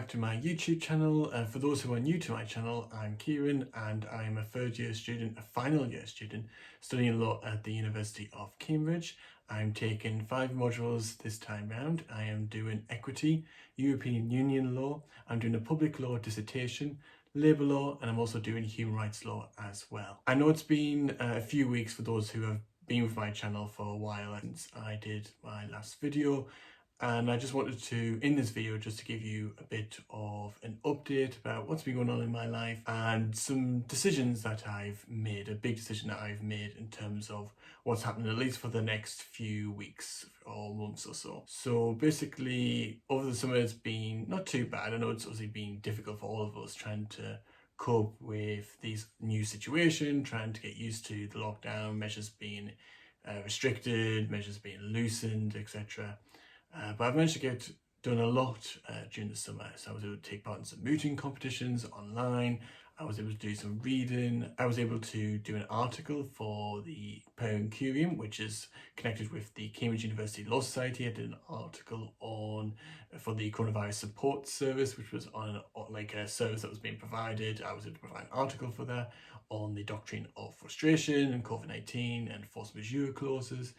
back to my YouTube channel. For those who are new to my channel, I'm Kieran and I'm a third year student, a final year student, studying law at the University of Cambridge. I'm taking 5 modules this time round. I am doing equity, European Union law, I'm doing a public law dissertation, labour law, and I'm also doing human rights law as well. I know it's been a few weeks for those who have been with my channel for a while since I did my last video. And I just wanted to, in this video, just to give you a bit of an update about what's been going on in my life and some decisions that I've made, a big decision that I've made in terms of what's happening, at least for the next few weeks or months or so. So basically, over the summer it's been not too bad. I know it's obviously been difficult for all of us trying to cope with this new situation, trying to get used to the lockdown, measures being restricted, measures being loosened, etc. But I've managed to get done a lot during the summer. So I was able to take part in some mooting competitions online. I was able to do some reading. I was able to do an article for the Curium, which is connected with the Cambridge University Law Society. I did an article for the coronavirus support service, which was on like a service that was being provided. I was able to provide an article for that on the doctrine of frustration and COVID-19 and force majeure clauses.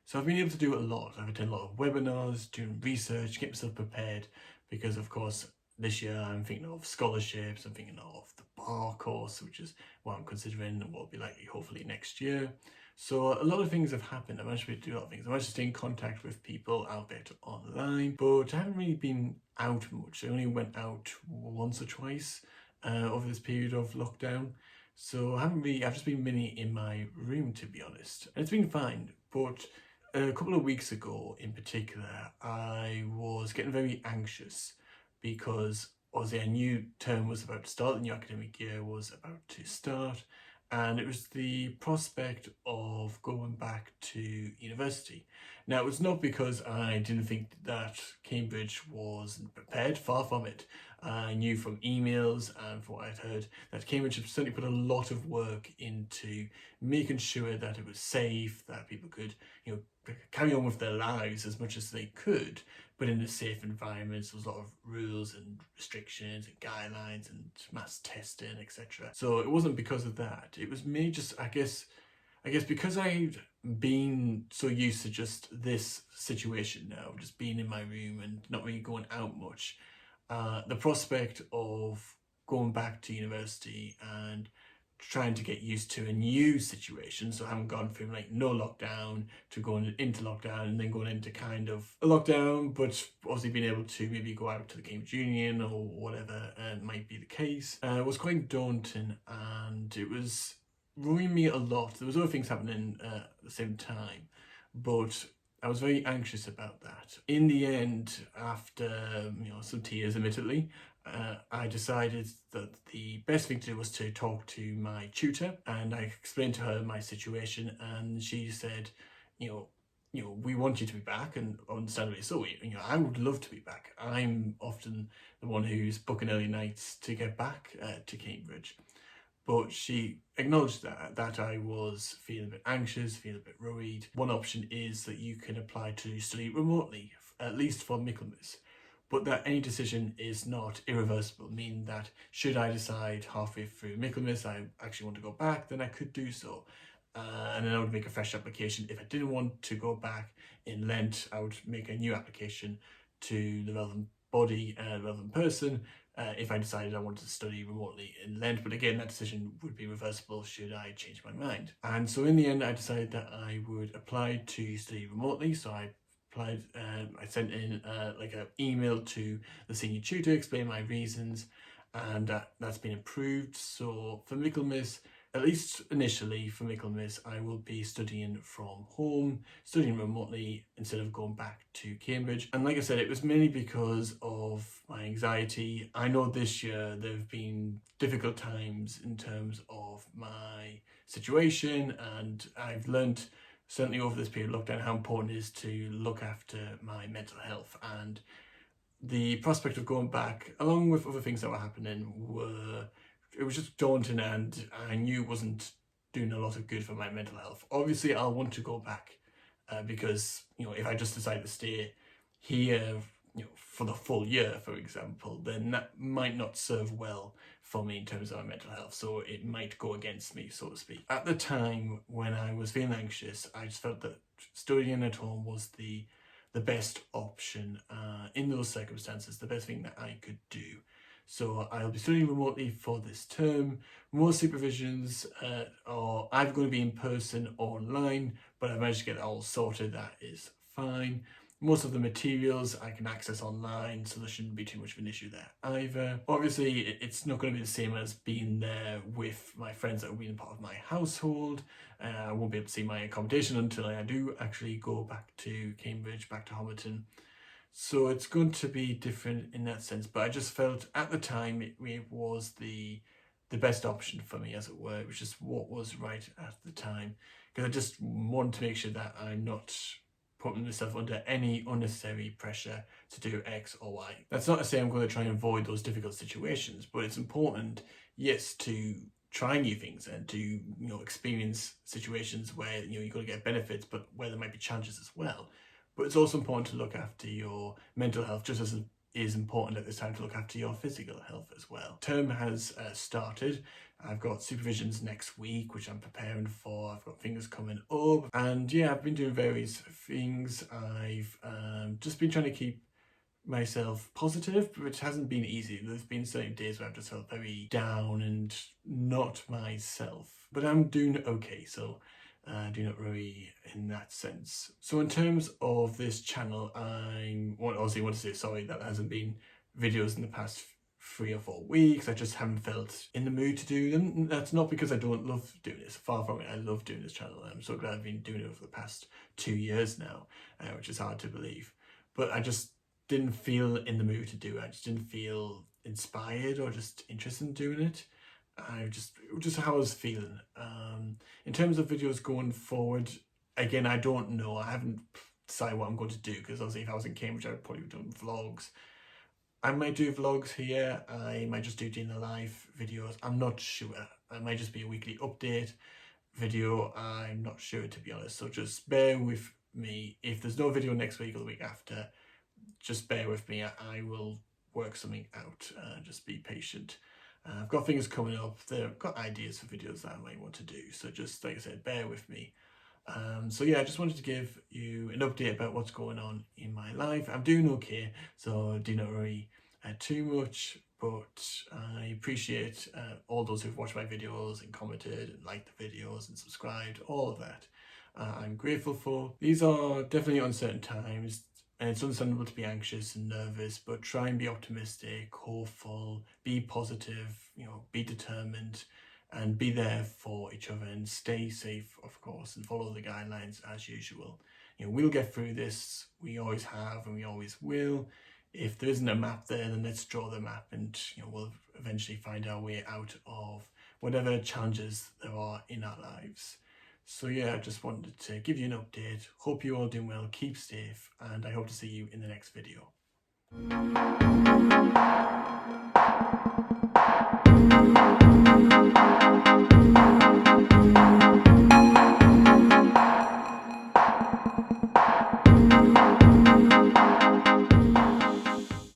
So I've been able to do a lot. I've attended a lot of webinars, doing research, get myself prepared, because of course this year I'm thinking of scholarships, I'm thinking of the bar course, which is what I'm considering and what will be likely hopefully next year. So a lot of things have happened. I managed to do a lot of things. I managed to stay in contact with people out there online, but I haven't really been out much. I only went out once or twice over this period of lockdown. So I've just been mainly in my room, to be honest. And it's been fine, but a couple of weeks ago in particular, I was getting very anxious because obviously a new term was about to start, the new academic year was about to start, and it was the prospect of going back to university. Now, it was not because I didn't think that Cambridge wasn't prepared, far from it. I knew from emails and from what I'd heard that Cambridge had certainly put a lot of work into making sure that it was safe, that people could, carry on with their lives as much as they could, but in a safe environment. There was a lot of rules and restrictions and guidelines and mass testing, etc. So it wasn't because of that. It was me just, I guess because I'd been so used to just this situation now, just being in my room and not really going out much, the prospect of going back to university and trying to get used to a new situation, so I haven't gone from like no lockdown to going into lockdown and then going into kind of a lockdown, but obviously being able to maybe go out to the Cambridge Union or whatever might be the case, was quite daunting, and it was worrying me a lot. There was other things happening at the same time, but I was very anxious about that. In the end, after some tears admittedly, I decided that the best thing to do was to talk to my tutor, and I explained to her my situation, and she said, we want you to be back, and understandably so. I would love to be back. I'm often the one who's booking early nights to get back to Cambridge. But she acknowledged that I was feeling a bit anxious, feeling a bit worried. One option is that you can apply to study remotely, at least for Michaelmas, but that any decision is not irreversible, meaning that should I decide halfway through Michaelmas I actually want to go back, then I could do so. And then I would make a fresh application. If I didn't want to go back in Lent, I would make a new application to the relevant body and relevant person if I decided I wanted to study remotely in Lent. But again, that decision would be reversible should I change my mind. And so in the end, I decided that I would apply to study remotely. So I applied, I sent in like an email to the senior tutor, explained my reasons, and that's been approved. So for Michaelmas, at least initially for Michaelmas, I will be studying from home, studying remotely instead of going back to Cambridge. And like I said, it was mainly because of my anxiety. I know this year there have been difficult times in terms of my situation, and I've learned certainly over this period of lockdown how important it is to look after my mental health. And the prospect of going back, along with other things that were happening, it was just daunting, and I knew it wasn't doing a lot of good for my mental health. Obviously, I'll want to go back because, if I just decide to stay here for the full year, for example, then that might not serve well for me in terms of my mental health. So it might go against me, so to speak. At the time when I was feeling anxious, I just felt that studying at home was the best option in those circumstances, the best thing that I could do. So I'll be studying remotely for this term. Most supervisions are either going to be in person or online, but I managed to get it all sorted. That is fine. Most of the materials I can access online, so there shouldn't be too much of an issue there either. Obviously, it's not going to be the same as being there with my friends that will be part of my household. I won't be able to see my accommodation until I do actually go back to Cambridge, back to Homerton. So it's going to be different in that sense, but I just felt at the time it was the best option for me, as it were. It was just what was right at the time, because I just want to make sure that I'm not putting myself under any unnecessary pressure to do X or Y. That's not to say I'm going to try and avoid those difficult situations, but it's important, yes, to try new things and to experience situations where you're going to get benefits, but where there might be challenges as well. But it's also important to look after your mental health, just as it is important at this time to look after your physical health as well. Term has started. I've got supervisions next week, which I'm preparing for. I've got things coming up. And yeah, I've been doing various things. I've just been trying to keep myself positive, which hasn't been easy. There's been certain days where I've just felt very down and not myself. But I'm doing okay, so do not worry in that sense. So in terms of this channel, I want to say sorry that there hasn't been videos in the past 3 or 4 weeks. I just haven't felt in the mood to do them. That's not because I don't love doing this. Far from it. I love doing this channel. I'm so glad I've been doing it for the past 2 years now, which is hard to believe. But I just didn't feel in the mood to do it. I just didn't feel inspired or just interested in doing it. Just how I was feeling. In terms of videos going forward, again, I don't know. I haven't decided what I'm going to do, because obviously if I was in Cambridge, I would probably be doing vlogs. I might do vlogs here. I might just do dinner live videos. I'm not sure. I might just be a weekly update video. I'm not sure, to be honest. So just bear with me. If there's no video next week or the week after, just bear with me. I will work something out. Just be patient. I've got things coming up. I've got ideas for videos that I might want to do. So just, like I said, bear with me. So yeah, I just wanted to give you an update about what's going on in my life. I'm doing okay, so do not worry too much. But I appreciate all those who've watched my videos and commented and liked the videos and subscribed, all of that. I'm grateful for. These are definitely uncertain times. And it's understandable to be anxious and nervous, but try and be optimistic, hopeful, be positive, be determined, and be there for each other, and stay safe, of course, and follow the guidelines as usual. We'll get through this. We always have, and we always will. If there isn't a map there, then let's draw the map, and we'll eventually find our way out of whatever challenges there are in our lives. So yeah, I just wanted to give you an update. Hope you're all doing well, keep safe, and I hope to see you in the next video.